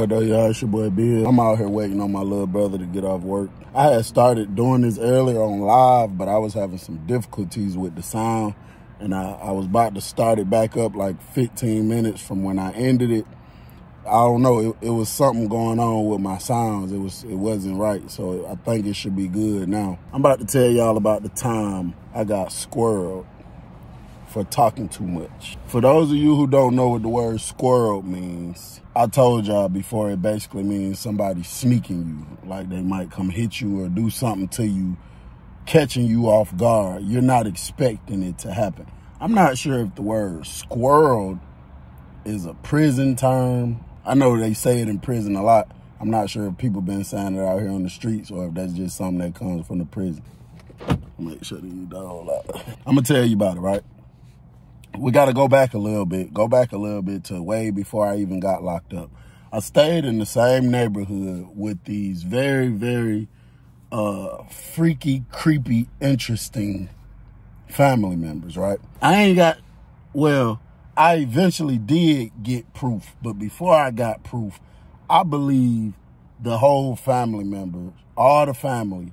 What though, y'all? It's your boy Bill. I'm out here waiting on my little brother to get off work. I had started doing this earlier on live, but I was having some difficulties with the sound, and I was about to start it back up like 15 minutes from when I ended it. I don't know. It was something going on with my sounds. It wasn't right, so I think it should be good now. I'm about to tell y'all about the time I got squirreled for talking too much. For those of you who don't know what the word squirrel means, I told y'all before, it basically means somebody sneaking you, like they might come hit you or do something to you, catching you off guard. You're not expecting it to happen. I'm not sure if the word squirreled is a prison term. I know they say it in prison a lot. I'm not sure if people been saying it out here on the streets or if that's just something that comes from the prison. Make sure that you don't lie. I'm gonna tell you about it, right? We got to go back a little bit to way before I even got locked up. I stayed in the same neighborhood with these very, very freaky, creepy, interesting family members, right? I eventually did get proof, but before I got proof, I believe the whole family members, all the family,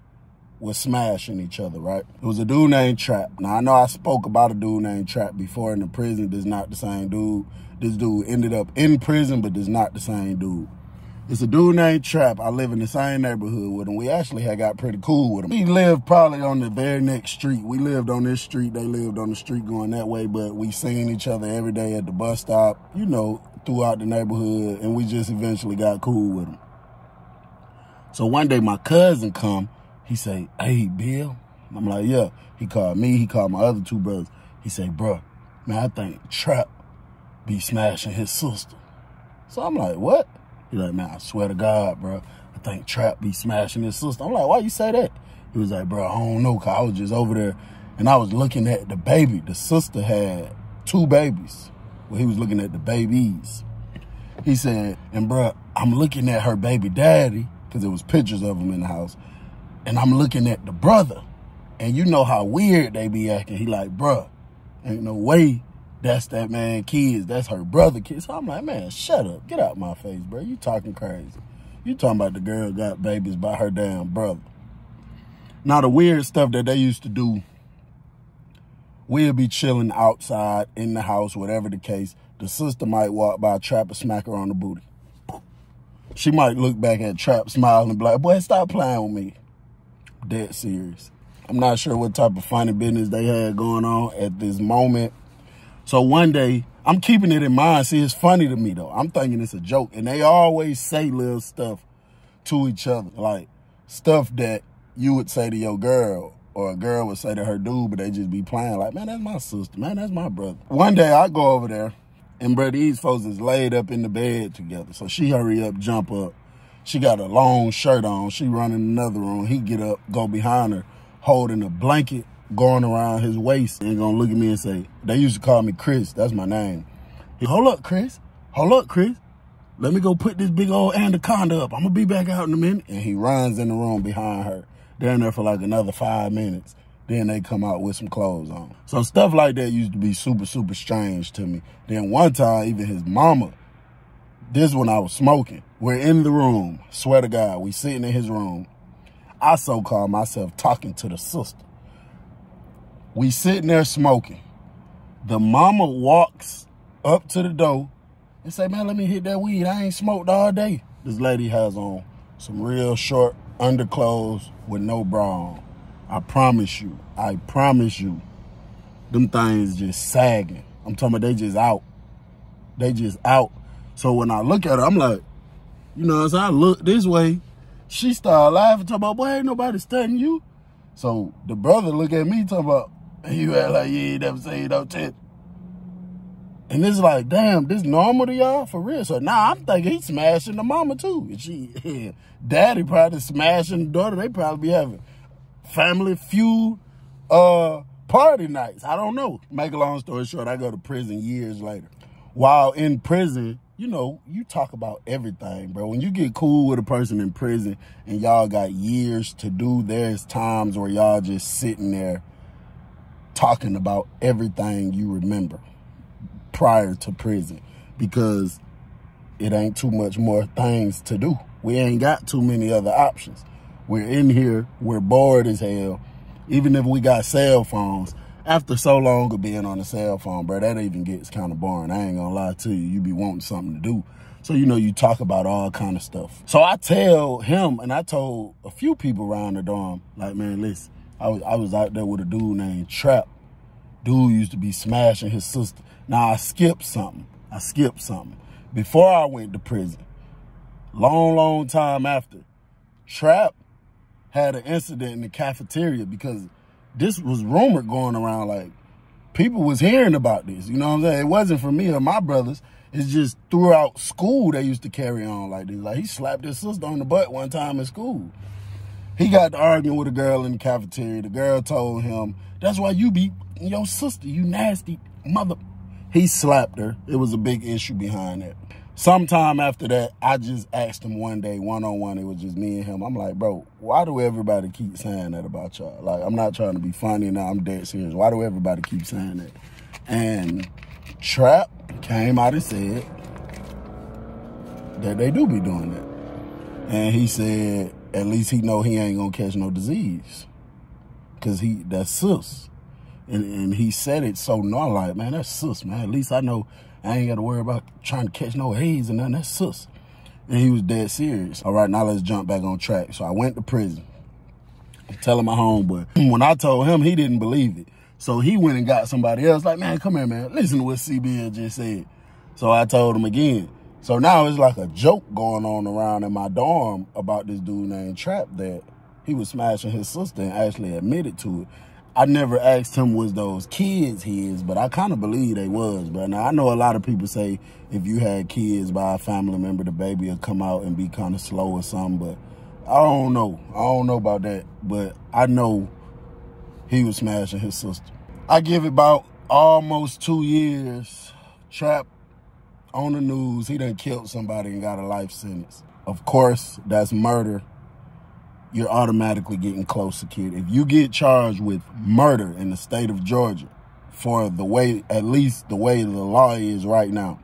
was smashing each other, right? It was a dude named Trap. Now, I know I spoke about a dude named Trap before in the prison. This is not the same dude. This dude ended up in prison, but this is not the same dude. It's a dude named Trap. I live in the same neighborhood with him. We actually had got pretty cool with him. He lived probably on the very next street. We lived on this street. They lived on the street going that way, but we seen each other every day at the bus stop, you know, throughout the neighborhood, and we just eventually got cool with him. So one day my cousin come. He say, "Hey, Bill." I'm like, "Yeah." He called me. He called my other two brothers. He say, "Bro, man, I think Trap be smashing his sister." So I'm like, "What?" He like, "Man, I swear to God, bro, I think Trap be smashing his sister." I'm like, "Why you say that?" He was like, "Bro, I don't know, cause I was just over there and I was looking at the baby. The sister had 2 babies. Well, he was looking at the babies." He said, "And bro, I'm looking at her baby daddy," cause there was pictures of him in the house. "And I'm looking at the brother, and you know how weird they be acting." He like, "Bruh, ain't no way that's that man kids. That's her brother kids." So I'm like, "Man, shut up. Get out my face, bro. You talking crazy. You talking about the girl got babies by her damn brother." Now, the weird stuff that they used to do, we'll be chilling outside, in the house, whatever the case. The sister might walk by, Trap and smack her on the booty. She might look back at Trap, smile, and be like, "Boy, stop playing with me." Dead serious. I'm not sure what type of funny business they had going on at this moment. So one day, I'm keeping it in mind. See, it's funny to me, though. I'm thinking it's a joke. And they always say little stuff to each other, like stuff that you would say to your girl or a girl would say to her dude, but they just be playing like, "Man, that's my sister. Man, that's my brother." One day, I go over there, and bro, these folks is laid up in the bed together. So she hurry up, jump up. She got a long shirt on. She run in another room. He get up, go behind her, holding a blanket going around his waist, and gonna look at me and say, they used to call me Chris. That's my name. "Hold up, Chris. Hold up, Chris. Let me go put this big old anaconda up. I'm gonna be back out in a minute." And he runs in the room behind her. They're in there for like another 5 minutes. Then they come out with some clothes on. So stuff like that used to be super, super strange to me. Then one time, even his mama, this when I was smoking. We're in the room. Swear to God, we sitting in his room. I so-called myself talking to the sister. We sitting there smoking. The mama walks up to the door and say, "Man, let me hit that weed. I ain't smoked all day." This lady has on some real short underclothes with no bra on. I promise you, them things just sagging. I'm talking about they just out. They just out. So when I look at her, I'm like, you know, as I look this way, she started laughing, talking about, "Boy, ain't nobody studying you." So the brother look at me, talking about, "You act like you ain't never seen no tit." And it's like, damn, this normal to y'all? For real? So now I'm thinking he's smashing the mama too. And daddy probably smashing the daughter. They probably be having family feud party nights. I don't know. Make a long story short, I go to prison years later. While in prison, you know, you talk about everything, bro. When you get cool with a person in prison and y'all got years to do, there's times where y'all just sitting there talking about everything you remember prior to prison. Because it ain't too much more things to do. We ain't got too many other options. We're in here, we're bored as hell. Even if we got cell phones, after so long of being on a cell phone, bro, that even gets kind of boring. I ain't gonna lie to you. You be wanting something to do. So, you know, you talk about all kind of stuff. So I tell him, and I told a few people around the dorm, like, man, listen, I was out there with a dude named Trap. Dude used to be smashing his sister. Now, I skipped something. Before I went to prison, long time after, Trap had an incident in the cafeteria because this was rumored going around, like, people was hearing about this, you know what I'm saying? It wasn't for me or my brothers. It's just throughout school they used to carry on like this. Like, he slapped his sister on the butt one time in school. He got to arguing with a girl in the cafeteria. The girl told him, that's why you beat your sister, you nasty mother. He slapped her. It was a big issue behind that. Sometime after that, I just asked him one day, one-on-one, it was just me and him. I'm like, bro, why do everybody keep saying that about y'all? Like, I'm not trying to be funny now, I'm dead serious. Why do everybody keep saying that? And Trap came out and said that they do be doing that. And he said, at least he know he ain't gonna catch no disease. Cause that's sus. And he said it so normal, like, man, that's sus, man. At least I know I ain't got to worry about trying to catch no AIDS and nothing. That's sus. And he was dead serious. All right, now let's jump back on track. So I went to prison. I'm telling my homeboy. When I told him, he didn't believe it. So he went and got somebody else. Like, man, come here, man. Listen to what CBL just said. So I told him again. So now it's like a joke going on around in my dorm about this dude named Trap that he was smashing his sister and actually admitted to it. I never asked him was those kids his, but I kind of believe they was, bro. Now, I know a lot of people say if you had kids by a family member, the baby will come out and be kind of slow or something, but I don't know. I don't know about that, but I know he was smashing his sister. I give it about almost 2 years. Trap on the news, he done killed somebody and got a life sentence. Of course, that's murder. You're automatically getting close security. If you get charged with murder in the state of Georgia, for the way, at least the way the law is right now,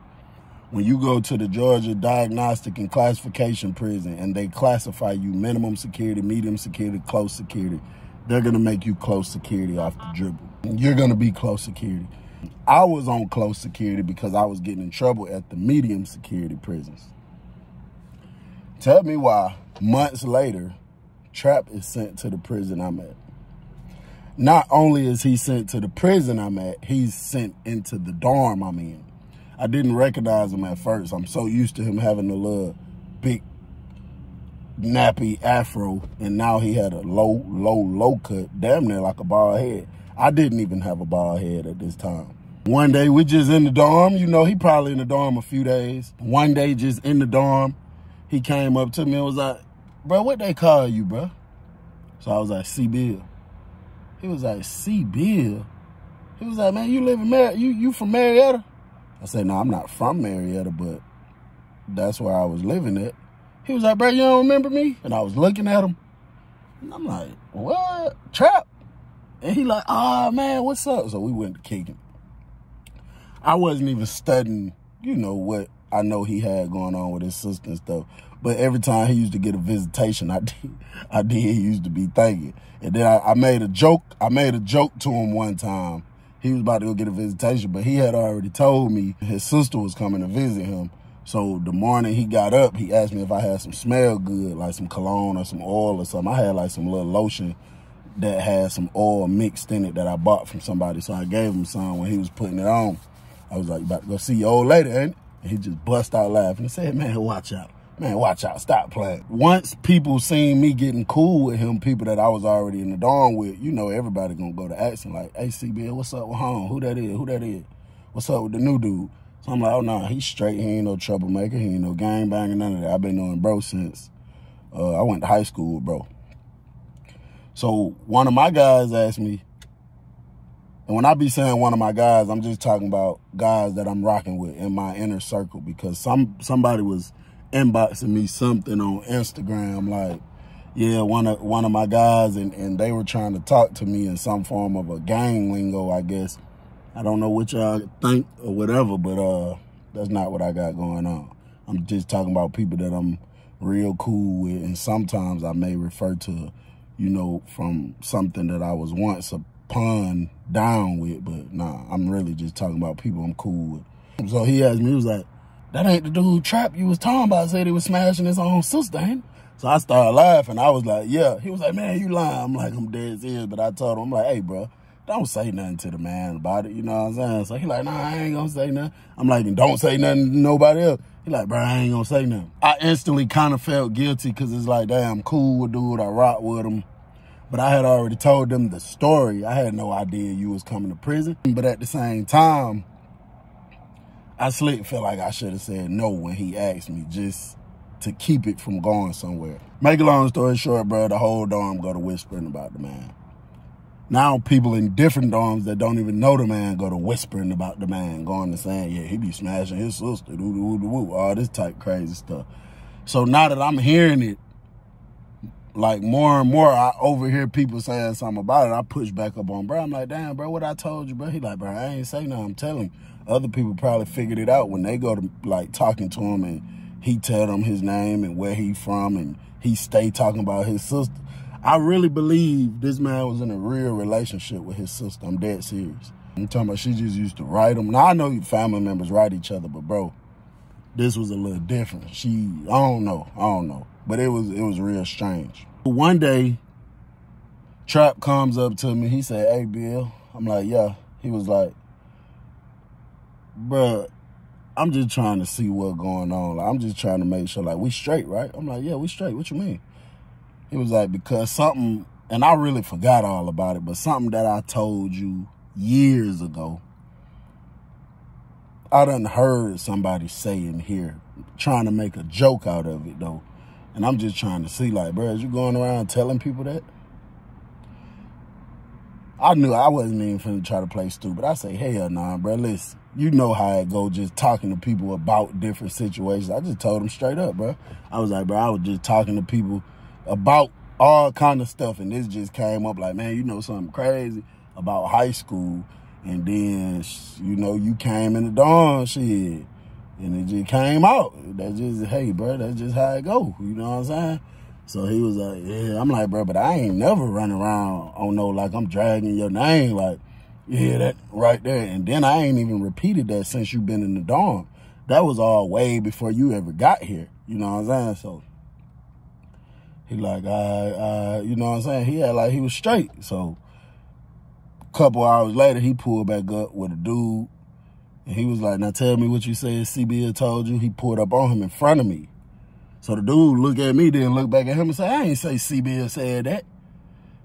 when you go to the Georgia Diagnostic and Classification Prison and they classify you minimum security, medium security, close security, they're gonna make you close security off the dribble. You're gonna be close security. I was on close security because I was getting in trouble at the medium security prisons. Tell me why months later, Trap is sent to the prison I'm at. Not only is he sent to the prison I'm at, he's sent into the dorm I'm in. I didn't recognize him at first. I'm so used to him having a little big nappy afro, and now he had a low cut, damn near like a bald head. I didn't even have a bald head at this time. One day, we just in the dorm. You know, he probably in the dorm a few days. One day, just in the dorm, he came up to me and was like, bro, what they call you, bro? So I was like, C-Bill. He was like, C-Bill? He was like, man, you live in you from Marietta? I said, no, I'm not from Marietta, but that's where I was living at. He was like, bro, you don't remember me? And I was looking at him. And I'm like, what? Trap? And he like, oh, man, what's up? So we went to kick him. I wasn't even studying, you know, what I know he had going on with his sister and stuff. But every time he used to get a visitation, I did used to be thinking. And then I made a joke. I made a joke to him one time. He was about to go get a visitation, but he had already told me his sister was coming to visit him. So the morning he got up, he asked me if I had some smell good, like some cologne or some oil or something. I had like some little lotion that had some oil mixed in it that I bought from somebody. So I gave him some when he was putting it on. I was like, about to go see your old lady, ain't it? And he just bust out laughing and said, man, watch out. Man, watch out. Stop playing. Once people seen me getting cool with him, people that I was already in the dorm with, you know, everybody gonna go to ask him like, hey, CBL, what's up with home? Who that is? Who that is? What's up with the new dude? So I'm like, oh, nah, he's straight. He ain't no troublemaker. He ain't no gangbanger, none of that. I've been knowing bro since I went to high school with bro. So one of my guys asked me, and when I be saying one of my guys, I'm just talking about guys that I'm rocking with in my inner circle, because somebody was inboxing me something on Instagram like, yeah, one of my guys, and they were trying to talk to me in some form of a gang lingo, I guess. I don't know what y'all think or whatever, but that's not what I got going on. I'm just talking about people that I'm real cool with. And sometimes I may refer to, you know, from something that I was once upon down with. But nah, I'm really just talking about people I'm cool with. So he asked me, he was like, that ain't the dude Trap you was talking about, said he was smashing his own sister, ain't it? So I started laughing. I was like, yeah. He was like, man, you lying. I'm like, I'm dead serious. But I told him, I'm like, hey, bro, don't say nothing to the man about it. You know what I'm saying? So he like, nah, I ain't gonna say nothing. I'm like, don't say nothing to nobody else. He like, bro, I ain't gonna say nothing. I instantly kind of felt guilty because it's like, damn, I'm cool with dude. I rock with him. But I had already told them the story. I had no idea you was coming to prison. But at the same time, I slick felt like I should have said no when he asked me, just to keep it from going somewhere. Make a long story short, bro, the whole dorm go to whispering about the man. Now people in different dorms that don't even know the man go to whispering about the man, going to saying, yeah, he be smashing his sister, all this type crazy stuff. So now that I'm hearing it, like more and more, I overhear people saying something about it, I push back up on bro. I'm like, damn, bro, what I told you, bro? He like, bro, I ain't say nothing, I'm telling you. Other people probably figured it out when they go to, like, talking to him and he tell them his name and where he from and he stay talking about his sister. I really believe this man was in a real relationship with his sister. I'm dead serious. I'm talking about she just used to write him. Now, I know family members write each other, but, bro, this was a little different. I don't know. But it was real strange. One day, Trap comes up to me. He said, hey, Bill. I'm like, yeah. He was like, bruh, I'm just trying to see what's going on. Like, I'm just trying to make sure, like, we straight, right? I'm like, yeah, we straight. What you mean? He was like, because something, and I really forgot all about it, but something that I told you years ago, I done heard somebody say in here, trying to make a joke out of it, though. And I'm just trying to see, like, bro, is you going around telling people that? I knew I wasn't even finna try to play stupid. I say, hell nah, bro, listen. You know how it go, just talking to people about different situations. I just told them straight up, bro. I was like, bro, I was just talking to people about all kind of stuff, and this just came up like, man, you know something crazy about high school, and then, you know, you came in the dorm, shit, and it just came out. That's just, hey, bro, that's just how it go, you know what I'm saying? So he was like, yeah. I'm like, bro, but I ain't never running around on no, like, I'm dragging your name, like, yeah, that right there. And then I ain't even repeated that since you been in the dorm. That was all way before you ever got here. You know what I'm saying? So he like, you know what I'm saying? He had like, he was straight. So a couple hours later, he pulled back up with a dude. And he was like, now tell me what you said CBL told you. He pulled up on him in front of me. So the dude looked at me, then looked back at him and said, I ain't say CBL said that.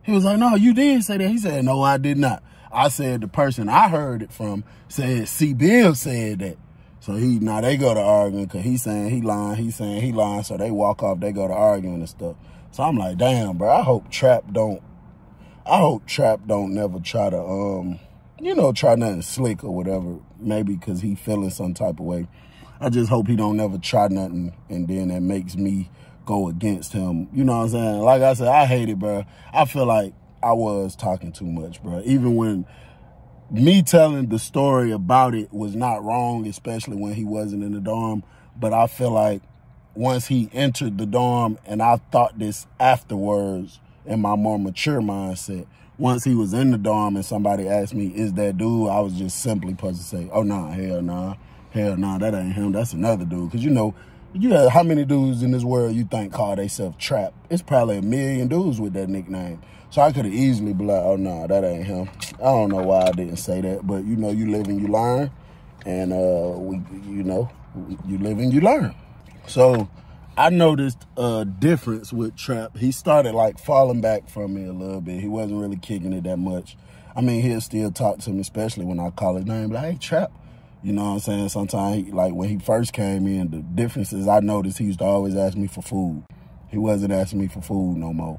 He was like, no, you did say that. He said, no, I did not. I said the person I heard it from said CBL said that. So now they go to arguing because he's saying he lying, he's saying he lying. So they walk off, they go to arguing and stuff. So I'm like, damn, bro, I hope Trap don't never try to, you know, try nothing slick or whatever. Maybe because he feeling some type of way. I just hope he don't never try nothing and then that makes me go against him. You know what I'm saying? Like I said, I hate it, bro. I feel like I was talking too much, bro. Even when me telling the story about it was not wrong, especially when he wasn't in the dorm. But I feel like once he entered the dorm, and I thought this afterwards in my more mature mindset, once he was in the dorm and somebody asked me, is that dude? I was just simply supposed to say, oh, nah, hell nah. Hell nah, that ain't him. That's another dude. Because, you know, you have how many dudes in this world you think call themselves Trap? It's probably 1 million dudes with that nickname. So I could have easily be like, oh, no, that ain't him. I don't know why I didn't say that. But, you know, you live and you learn. And, you know, you live and you learn. So I noticed a difference with Trap. He started, like, falling back from me a little bit. He wasn't really kicking it that much. I mean, he'll still talk to me, especially when I call his name. Like, hey, Trap. You know what I'm saying? Sometimes, like, when he first came in, the difference is I noticed he used to always ask me for food. He wasn't asking me for food no more.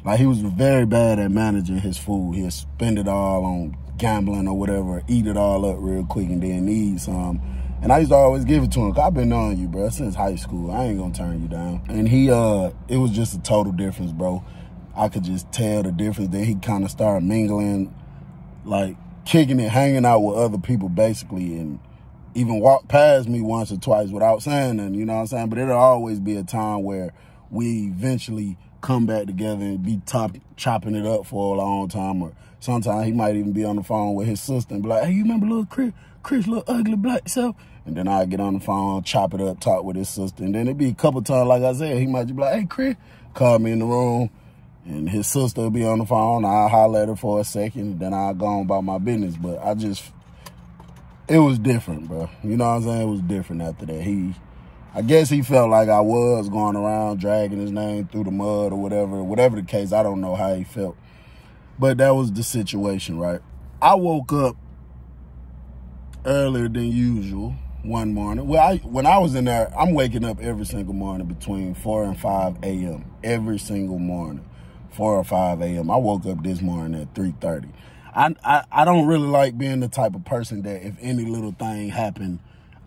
Like, he was very bad at managing his food. He'd spend it all on gambling or whatever, eat it all up real quick and then need some. And I used to always give it to him, because I've been knowing you, bro, since high school. I ain't gonna turn you down. And he, it was just a total difference, bro. I could just tell the difference. Then he kind of started mingling, like, kicking it, hanging out with other people, basically, and even walk past me once or twice without saying nothing, you know what I'm saying? But it'll always be a time where we eventually come back together and be chopping it up for a long time. Or sometimes he might even be on the phone with his sister and be like, hey, you remember little Chris, little ugly black self? And then I get on the phone, chop it up, talk with his sister. And then it'd be a couple times, like I said, he might just be like, hey, Chris, call me in the room. And his sister will be on the phone. I'll holler at her for a second. Then I'll go on about my business. But it was different, bro. You know what I'm saying? It was different after that. I guess he felt like I was going around dragging his name through the mud or whatever the case. I don't know how he felt. But that was the situation, right? I woke up earlier than usual one morning. Well, when I was in there, I'm waking up every single morning between 4 and 5 a.m. Every single morning, 4 or 5 a.m. I woke up this morning at 3:30. I don't really like being the type of person that if any little thing happened,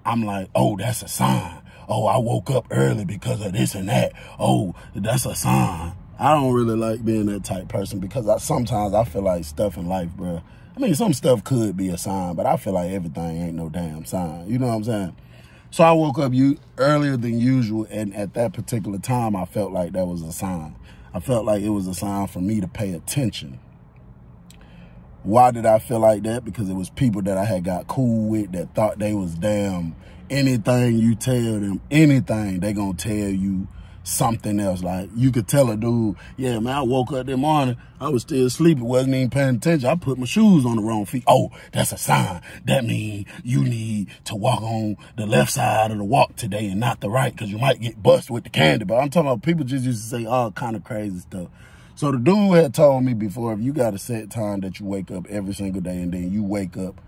I'm like, oh, that's a sign. Oh, I woke up early because of this and that. Oh, that's a sign. I don't really like being that type of person because sometimes I feel like stuff in life, bro. I mean, some stuff could be a sign, but I feel like everything ain't no damn sign. You know what I'm saying? So I woke up earlier than usual, and at that particular time, I felt like that was a sign. I felt like it was a sign for me to pay attention. Why did I feel like that? Because it was people that I had got cool with that thought they was damn. Anything you tell them, anything, they gonna tell you something else. Like, you could tell a dude, yeah, man, I woke up that morning, I was still asleep, wasn't even paying attention. I put my shoes on the wrong feet. Oh, that's a sign. That means you need to walk on the left side of the walk today and not the right, because you might get busted with the candy. But I'm talking about people just used to say all kind of crazy stuff. So the dude had told me before, if you got a set time that you wake up every single day, and then you wake up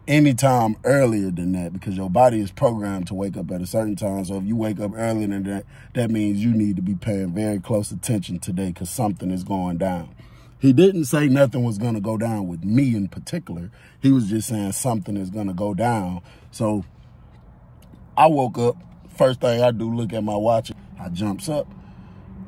anytime earlier than that, because your body is programmed to wake up at a certain time. So if you wake up earlier than that, that means you need to be paying very close attention today because something is going down. He didn't say nothing was going to go down with me in particular. He was just saying something is going to go down. So I woke up. First thing I do, look at my watch. I jumps up.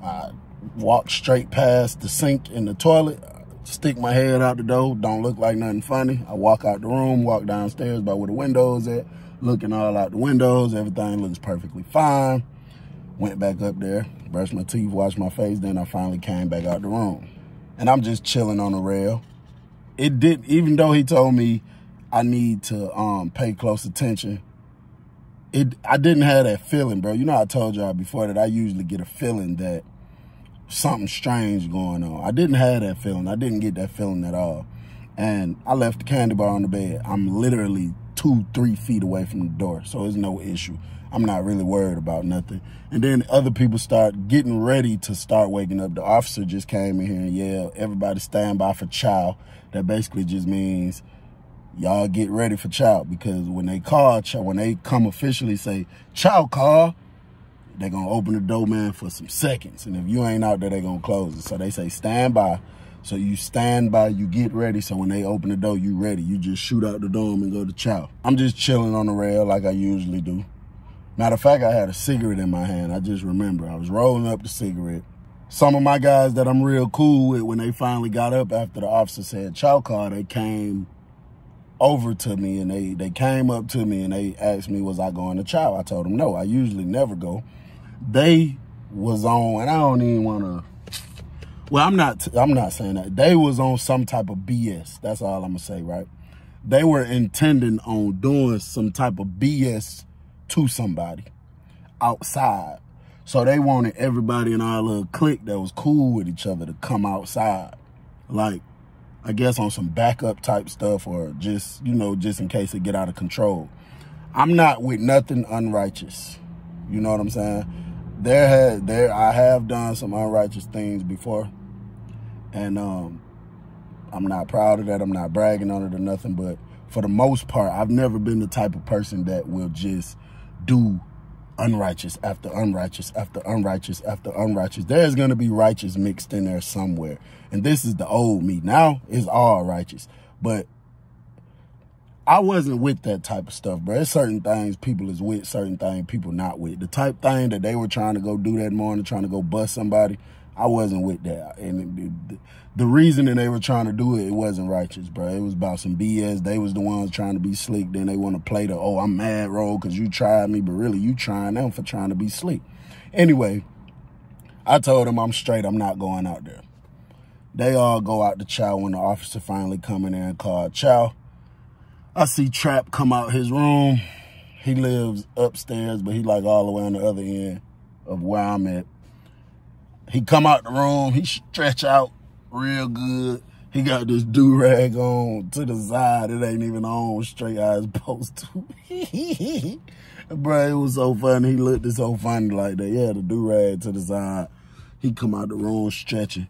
I walk straight past the sink in the toilet. Stick my head out the door, don't look like nothing funny. I walk out the room, walk downstairs by where the windows at, looking all out the windows, everything looks perfectly fine. Went back up there, brushed my teeth, washed my face, then I finally came back out the room. And I'm just chilling on the rail. Even though he told me I need to pay close attention, I didn't have that feeling, bro. You know, I told y'all before that I usually get a feeling that something strange going on. I didn't have that feeling. I didn't get that feeling at all. And I left the candy bar on the bed. I'm literally 2-3 feet away from the door, so it's no issue. I'm not really worried about nothing. And then other people start getting ready to start waking up. The officer just came in here and yelled, everybody stand by for chow. That basically just means y'all get ready for chow, because when they call chow, when they come officially say chow call, they're going to open the door, man, for some seconds. And if you ain't out there, they're going to close it. So they say stand by. So you stand by, you get ready. So when they open the door, you ready. You just shoot out the dome and go to chow. I'm just chilling on the rail like I usually do. Matter of fact, I had a cigarette in my hand. I just remember I was rolling up the cigarette. Some of my guys that I'm real cool with, when they finally got up after the officer said chow call, they came over to me and they came up to me and they asked me, was I going to chow? I told them no, I usually never go. They was on, and I don't even want to, well, I'm not saying that. They was on some type of BS. That's all I'm going to say, right? They were intending on doing some type of BS to somebody outside. So they wanted everybody in our little clique that was cool with each other to come outside. Like, I guess on some backup type stuff, or just, you know, just in case it get out of control. I'm not with nothing unrighteous. You know what I'm saying? I have done some unrighteous things before, and I'm not proud of that. I'm not bragging on it or nothing, but for the most part, I've never been the type of person that will just do unrighteous after unrighteous after unrighteous after unrighteous. There's going to be righteous mixed in there somewhere, and this is the old me. Now it's all righteous, but I wasn't with that type of stuff, bro. There's certain things people is with, certain things people not with. The type thing that they were trying to go do that morning, trying to go bust somebody, I wasn't with that. And the reasoning they were trying to do it, it wasn't righteous, bro. It was about some BS. They was the ones trying to be slick. Then they want to play the, oh, I'm mad role because you tried me, but really you trying them for trying to be slick. Anyway, I told them I'm straight. I'm not going out there. They all go out to chow when the officer finally come in there and call chow. I see Trap come out his room. He lives upstairs, but he like all the way on the other end of where I'm at. He come out the room. He stretch out real good. He got this do-rag on to the side. It ain't even on straight how it's supposed to. Bro, it was so funny. He looked so funny like that. Yeah, the do-rag to the side. He come out the room stretching.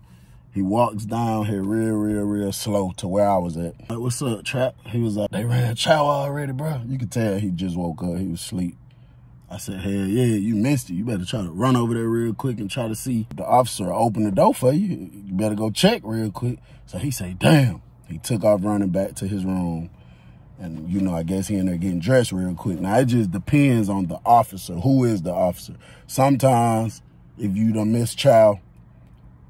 He walks down here real slow to where I was at. Like, what's up, Trap? He was like, they ran chow already, bro. You could tell he just woke up. He was asleep. I said, hell yeah, you missed it. You better try to run over there real quick and try to see the officer open the door for you. You better go check real quick. So he said, damn. He took off running back to his room. And, you know, I guess he in there getting dressed real quick. Now, it just depends on the officer. Who is the officer? Sometimes, if you done miss chow,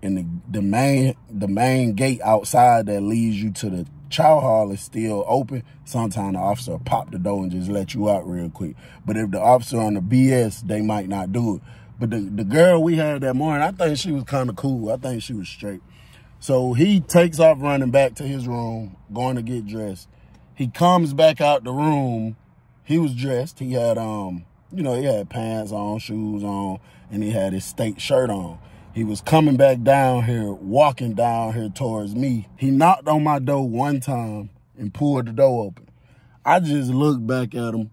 and the main gate outside that leads you to the chow hall is still open, sometimes the officer will pop the door and just let you out real quick. But if the officer on the BS, they might not do it. But the girl we had that morning, I think she was kind of cool. I think she was straight. So he takes off running back to his room, going to get dressed. He comes back out the room. He was dressed. He had, you know, he had pants on, shoes on, and he had his state shirt on. He was coming back down here, walking down here towards me. He knocked on my door one time and pulled the door open. I just looked back at him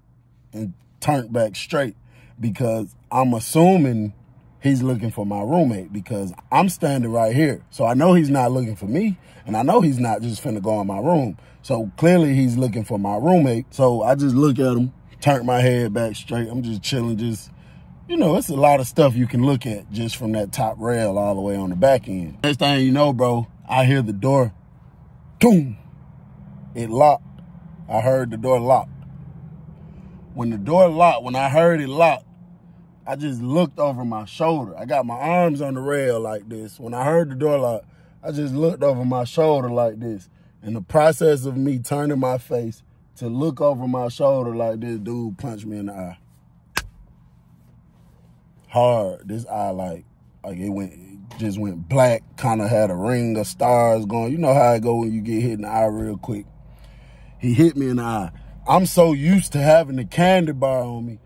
and turned back straight because I'm assuming he's looking for my roommate because I'm standing right here. So I know he's not looking for me, and I know he's not just finna go in my room. So clearly he's looking for my roommate. So I just look at him, turned my head back straight. I'm just chilling, just... You know, it's a lot of stuff you can look at just from that top rail all the way on the back end. Next thing you know, bro, I hear the door, boom, it locked. I heard the door locked. When the door locked, when I heard it locked, I just looked over my shoulder. I got my arms on the rail like this. When I heard the door lock, I just looked over my shoulder like this. In the process of me turning my face to look over my shoulder like this, dude punched me in the eye. Hard. This eye, like it just went black, kind of had a ring of stars going. You know how it go when you get hit in the eye real quick. He hit me in the eye. I'm so used to having the candy bar on me.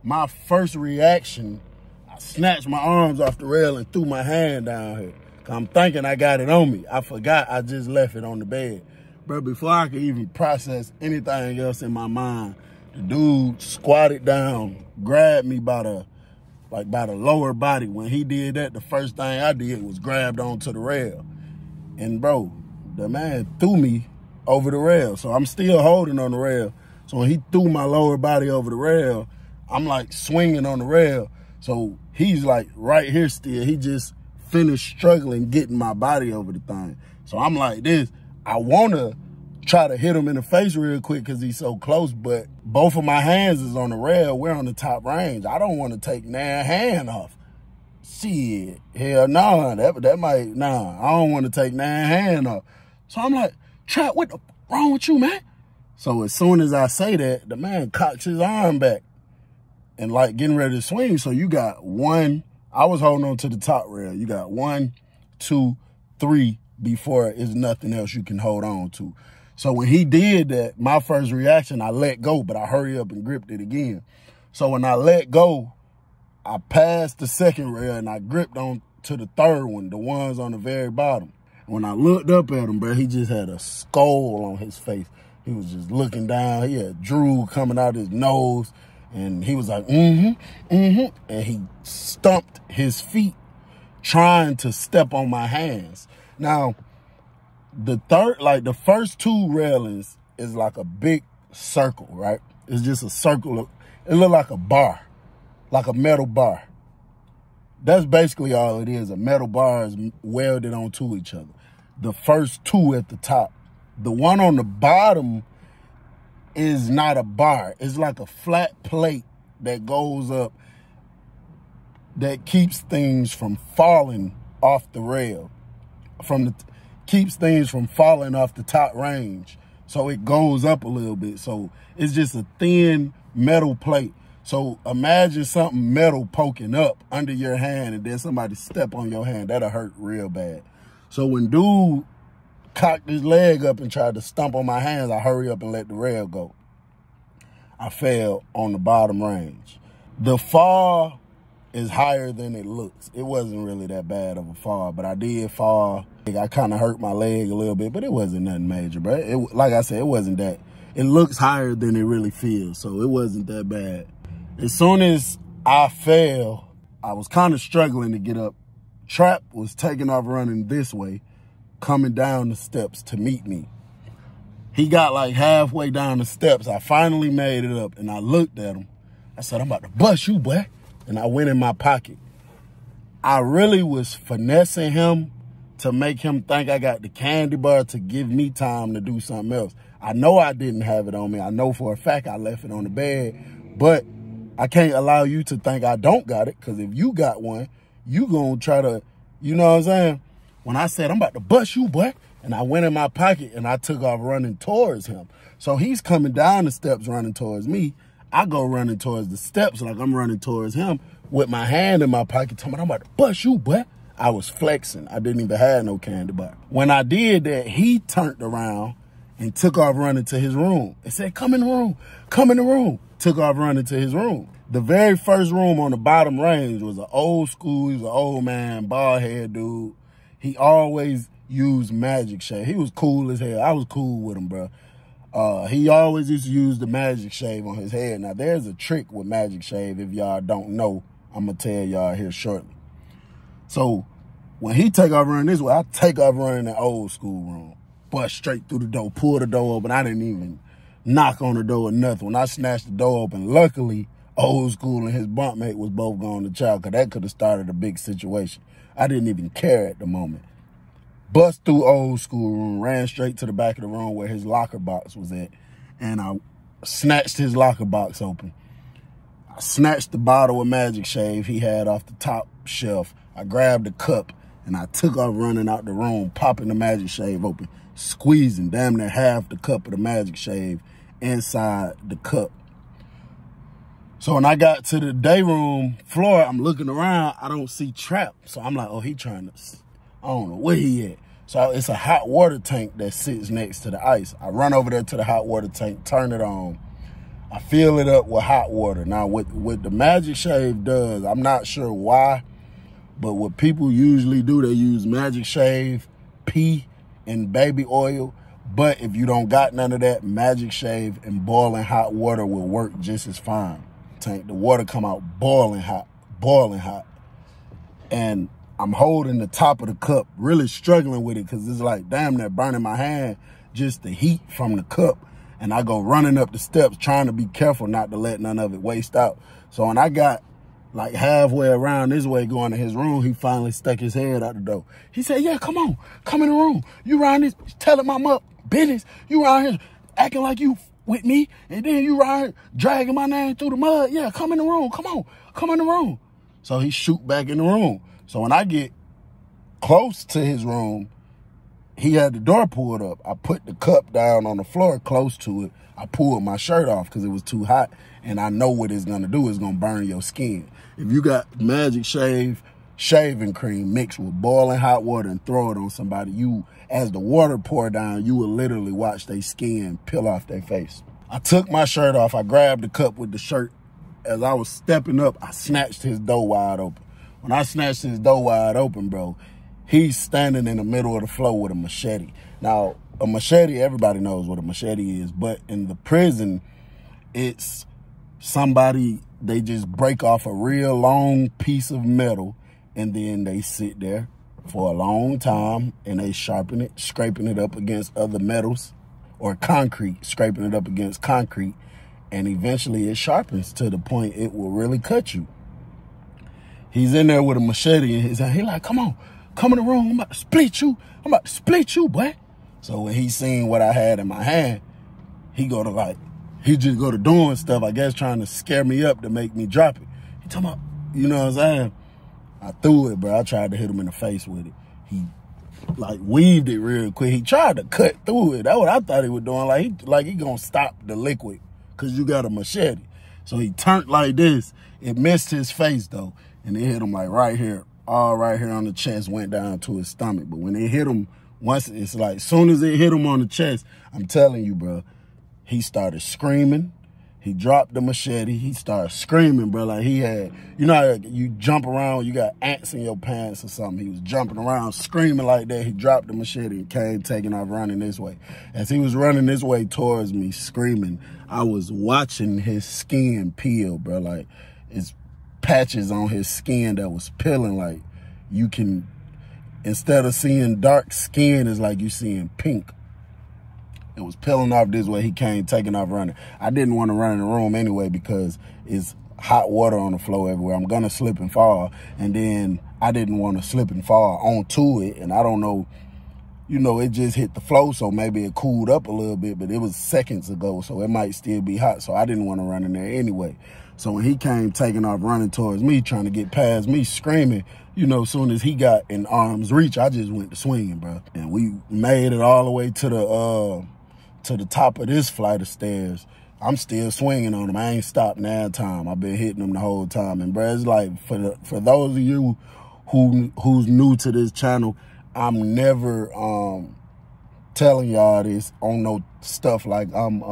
My first reaction, I snatched my arms off the rail and threw my hand down here. I'm thinking I got it on me. I forgot I just left it on the bed. But before I could even process anything else in my mind, the dude squatted down, grabbed me by the lower body. When he did that, the first thing I did was grabbed onto the rail. And bro, the man threw me over the rail. So I'm still holding on the rail. So when he threw my lower body over the rail, I'm like swinging on the rail. So he's like right here still. He just finished struggling getting my body over the thing. So I'm like this. I want to try to hit him in the face real quick because he's so close, but both of my hands is on the rail. We're on the top range. I don't want to take that hand off. Shit, hell no, that might, nah, I don't want to take that hand off. So I'm like, Trap, what the wrong with you, man? So as soon as I say that, the man cocks his arm back and like getting ready to swing. So you got one, I was holding on to the top rail. You got 1, 2, 3 before it's nothing else you can hold on to. So when he did that, my first reaction, I let go, but I hurry up and gripped it again. So when I let go, I passed the second rail and I gripped on to the third one, the ones on the very bottom. When I looked up at him, bro, he just had a skull on his face. He was just looking down. He had drool coming out his nose. And he was like, and he stumped his feet trying to step on my hands. Now, the first 2 railings is like a big circle, right? It's just a circle. It looked like a bar, like a metal bar. That's basically all it is. A metal bar is welded onto each other. The first 2 at the top. The one on the bottom is not a bar. It's like a flat plate that goes up that keeps things from falling off the rail, keeps things from falling off the top range. So it goes up a little bit. So it's just a thin metal plate. So imagine something metal poking up under your hand and then somebody step on your hand. That'll hurt real bad. So when dude cocked his leg up and tried to stomp on my hands, I hurry up and let the rail go. I fell on the bottom range. The fall is higher than it looks. It wasn't really that bad of a fall, but I did fall. I kind of hurt my leg a little bit, but it wasn't nothing major, bro. Like I said, it wasn't that. It looks higher than it really feels, so it wasn't that bad. As soon as I fell, I was kind of struggling to get up. Trap was taking off running this way, coming down the steps to meet me. He got like halfway down the steps. I finally made it up, and I looked at him. I said, I'm about to bust you, boy. And I went in my pocket. I really was finessing him to make him think I got the candy bar to give me time to do something else. I know I didn't have it on me. I know for a fact I left it on the bed, but I can't allow you to think I don't got it, because if you got one, you gonna try to, you know what I'm saying? When I said, I'm about to bust you, boy, and I went in my pocket and I took off running towards him. So he's coming down the steps running towards me. I go running towards the steps like I'm running towards him with my hand in my pocket, telling me, I'm about to bust you, boy. I was flexing. I didn't even have no candy bar. When I did that, he turned around and took off running to his room and said, come in the room, come in the room. Took off running to his room. The very first room on the bottom range was an old school, he was an old man, bald head dude. He always used magic shave. He was cool as hell. I was cool with him, bro. He always used to use the magic shave on his head. Now, there's a trick with magic shave. If y'all don't know, I'm going to tell y'all here shortly. So when he take off running this way, I take off running the old school room. Bust straight through the door, pull the door open. I didn't even knock on the door or nothing. When I snatched the door open, luckily, old school and his bunkmate was both going to chow, because that could have started a big situation. I didn't even care at the moment. Bust through old school room, ran straight to the back of the room where his locker box was at, and I snatched his locker box open. I snatched the bottle of magic shave he had off the top shelf. I grabbed the cup, and I took off running out the room, popping the magic shave open, squeezing damn near half the cup of the magic shave inside the cup. So when I got to the day room floor, I'm looking around, I don't see Trap. So I'm like, oh, he trying to, I don't know where he at. So it's a hot water tank that sits next to the ice. I run over there to the hot water tank, turn it on. I fill it up with hot water. Now, what the magic shave does, I'm not sure why, but what people usually do, they use magic shave, pee, and baby oil. But if you don't got none of that, magic shave and boiling hot water will work just as fine. Tank, the water come out boiling hot, and I'm holding the top of the cup, really struggling with it, because it's like damn near burning my hand, just the heat from the cup. And I go running up the steps, trying to be careful not to let none of it waste out. So when I got like halfway around this way going to his room, he finally stuck his head out the door. He said, yeah, come on, come in the room. You around this, telling my mother business. You around here acting like you with me, and then you around here dragging my name through the mud. Yeah, come in the room, come on, come in the room. So he shoot back in the room. So when I get close to his room, he had the door pulled up. I put the cup down on the floor close to it. I pulled my shirt off because it was too hot, and I know what it's going to do. It's going to burn your skin. If you got magic shave, shaving cream mixed with boiling hot water and throw it on somebody, as the water pour down, you will literally watch their skin peel off their face. I took my shirt off. I grabbed the cup with the shirt. As I was stepping up, I snatched his door wide open. When I snatched his door wide open, bro, he's standing in the middle of the floor with a machete. Now, a machete, everybody knows what a machete is, but in the prison, it's somebody, they just break off a real long piece of metal, and then they sit there for a long time, and they sharpen it, scraping it up against other metals, or concrete, scraping it up against concrete, and eventually it sharpens to the point it will really cut you. He's in there with a machete in his hand. He like, come on, come in the room. I'm about to split you. I'm about to split you, boy. So when he seen what I had in my hand, he just go to doing stuff, I guess trying to scare me up to make me drop it. He talking about, you know what I'm saying? I threw it, bro. I tried to hit him in the face with it. He like weaved it real quick. He tried to cut through it. That's what I thought he was doing. Like he gonna stop the liquid because you got a machete. So he turned like this. It missed his face though, and it hit him like right here, all right here on the chest, went down to his stomach. But when it hit him, once it's like, as soon as it hit him on the chest, I'm telling you, bro, he started screaming. He dropped the machete. He started screaming, bro. Like he had, you know how you jump around, you got ants in your pants or something. He was jumping around, screaming like that. He dropped the machete and came taking off running this way. As he was running this way towards me, screaming, I was watching his skin peel, bro. Like it's patches on his skin that was peeling. Like you can, instead of seeing dark skin, it's like you seeing pink. It was peeling off this way. He came taking off running. I didn't want to run in the room anyway because it's hot water on the floor everywhere. I'm going to slip and fall. And then I didn't want to slip and fall onto it. And I don't know, you know, it just hit the floor. So maybe it cooled up a little bit, but it was seconds ago. So it might still be hot. So I didn't want to run in there anyway. So when he came taking off running towards me, trying to get past me, screaming, you know, as soon as he got in arm's reach, I just went to swinging, bro. And we made it all the way to the top of this flight of stairs. I'm still swinging on him. I ain't stopped now time. I've been hitting him the whole time. And bro, it's like for those of you who's new to this channel, I'm never telling y'all this on no stuff like I'm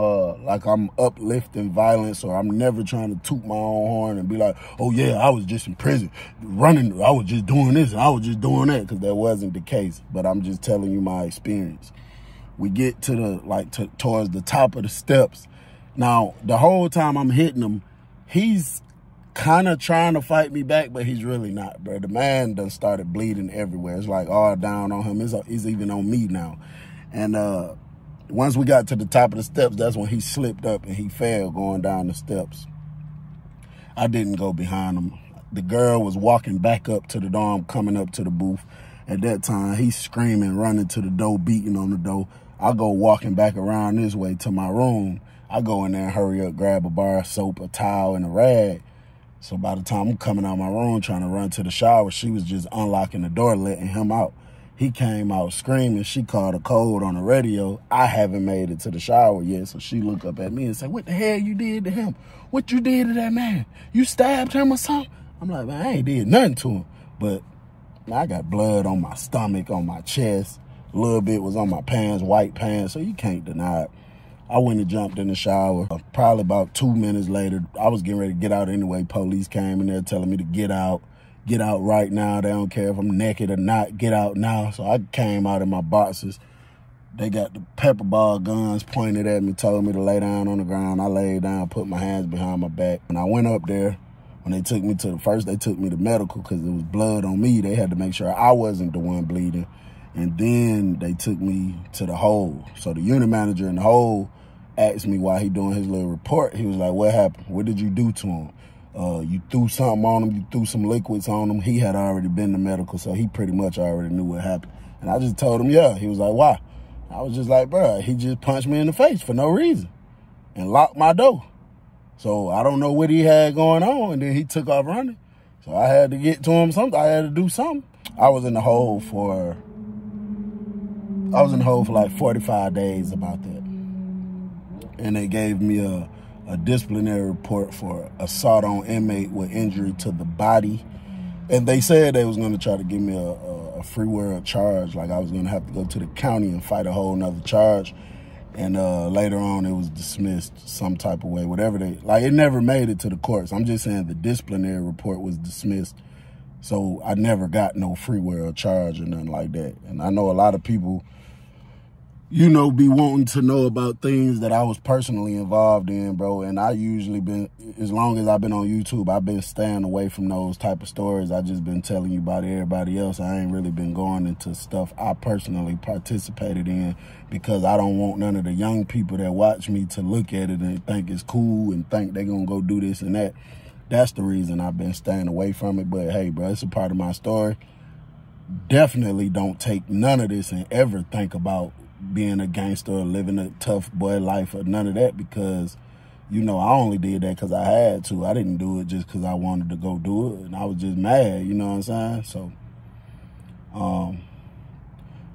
uplifting violence, or I'm never trying to toot my own horn and be like, oh yeah, I was just in prison running, I was just doing this and I was just doing that, because that wasn't the case. But I'm just telling you my experience. We get to the towards the top of the steps. Now, the whole time I'm hitting him, he's kind of trying to fight me back, but he's really not, bro. The man done started bleeding everywhere. It's like all down on him. He's even on me now. And once we got to the top of the steps, that's when he slipped up and he fell going down the steps. I didn't go behind him. The girl was walking back up to the dorm, coming up to the booth. At that time, he's screaming, running to the door, beating on the door. I go walking back around this way to my room. I go in there and hurry up, grab a bar of soap, a towel, and a rag. So by the time I'm coming out of my room trying to run to the shower, she was just unlocking the door, letting him out. He came out screaming. She called a code on the radio. I haven't made it to the shower yet. So she looked up at me and said, what the hell you did to him? What you did to that man? You stabbed him or something? I'm like, man, I ain't did nothing to him. But I got blood on my stomach, on my chest. A little bit was on my pants, white pants, so you can't deny it. I went and jumped in the shower. Probably about 2 minutes later, I was getting ready to get out anyway. Police came in there telling me to get out right now. They don't care if I'm naked or not, get out now. So I came out in my boxers. They got the pepper ball guns pointed at me, told me to lay down on the ground. I laid down, put my hands behind my back. And I went up there. When they took me to first they took me to medical because there was blood on me. They had to make sure I wasn't the one bleeding. And then they took me to the hole. So the unit manager in the hole asked me why he doing his little report. He was like, what happened? What did you do to him? You threw something on him. You threw some liquids on him. He had already been to medical, so he pretty much already knew what happened. And I just told him, yeah. He was like, why? I was just like, bro, he just punched me in the face for no reason and locked my door. So I don't know what he had going on. And then he took off running. So I had to get to him something. I had to do something. I was in the hole for like 45 days about that. And they gave me a disciplinary report for assault on inmate with injury to the body. And they said they was going to try to give me a free world charge. Like I was going to have to go to the county and fight a whole nother charge. And later on, it was dismissed some type of way, whatever it never made it to the courts. I'm just saying the disciplinary report was dismissed. So I never got no free world charge or nothing like that. And I know a lot of people, you know, be wanting to know about things that I was personally involved in, bro. And I usually been, as long as I've been on YouTube, I've been staying away from those type of stories. I just been telling you about everybody else. I ain't really been going into stuff I personally participated in because I don't want none of the young people that watch me to look at it and think it's cool and think they're going to go do this and that. That's the reason I've been staying away from it. But hey, bro, it's a part of my story. Definitely don't take none of this and ever think about being a gangster or living a tough boy life or none of that, because you know, I only did that because I had to. I didn't do it just because I wanted to go do it. And I was just mad, you know what I'm saying? So,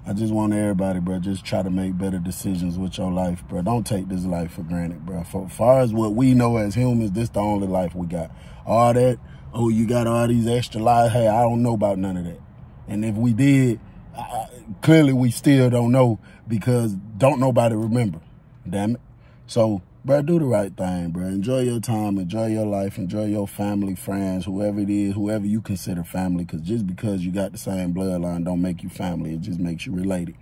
I just want everybody, bro, just try to make better decisions with your life, bro. Don't take this life for granted, bro. For far as what we know as humans, this the only life we got. All that, oh, you got all these extra lives. Hey, I don't know about none of that. And if we did, clearly we still don't know because don't nobody remember. Damn it. So, bro, do the right thing, bro. Enjoy your time, enjoy your life, enjoy your family, friends, whoever it is, whoever you consider family, because just because you got the same bloodline don't make you family. It just makes you related.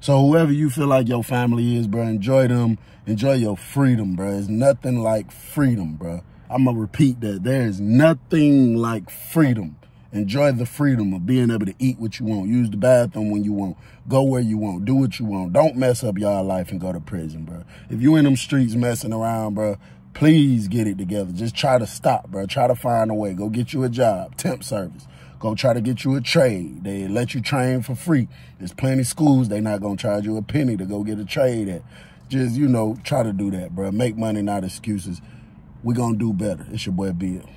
So whoever you feel like your family is, bro, enjoy them. Enjoy your freedom, bro. There's nothing like freedom, bro. I'm going to repeat that. There is nothing like freedom. Enjoy the freedom of being able to eat what you want, use the bathroom when you want, go where you want, do what you want. Don't mess up your life and go to prison, bro. If you in them streets messing around, bro, please get it together. Just try to stop, bro. Try to find a way. Go get you a job, temp service. Go try to get you a trade. They let you train for free. There's plenty of schools. They not going to charge you a penny to go get a trade at. Just, you know, try to do that, bro. Make money, not excuses. We going to do better. It's your boy, Bill.